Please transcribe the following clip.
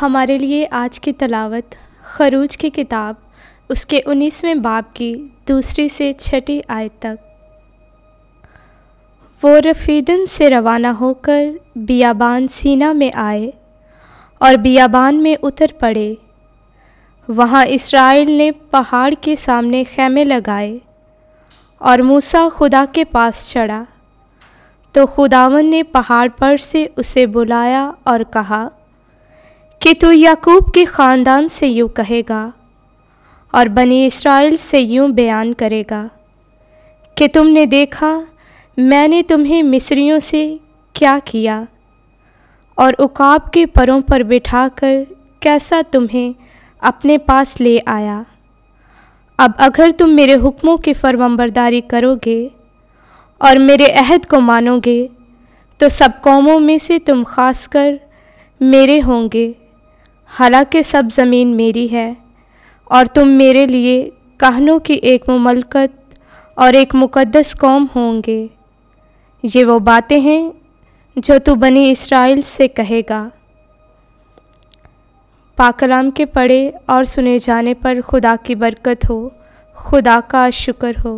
हमारे लिए आज की तलावत खरूज की किताब उसके 19वें बाब की 2 से 6 आयत तक। वो रफीदम से रवाना होकर बियाबान सीना में आए और बियाबान में उतर पड़े। वहाँ इसराइल ने पहाड़ के सामने खैमे लगाए और मूसा खुदा के पास चढ़ा। तो खुदावन ने पहाड़ पर से उसे बुलाया और कहा कि तू याकूब के ख़ानदान से यूँ कहेगा और बनी इसराइल से यूँ बयान करेगा कि तुमने देखा मैंने तुम्हें मिस्रियों से क्या किया और उकाब के परों पर बिठाकर कैसा तुम्हें अपने पास ले आया। अब अगर तुम मेरे हुक्मों की फरमाबरदारी करोगे और मेरे अहद को मानोगे तो सब कौमों में से तुम खासकर मेरे होंगे। हालांकि सब ज़मीन मेरी है और तुम मेरे लिए कहनों की एक मुमलकत और एक मुक़द्दस कौम होंगे। ये वो बातें हैं जो तू बनी इसराइल से कहेगा। पाक कलाम के पढ़े और सुने जाने पर खुदा की बरकत हो। खुदा का शुक्र हो।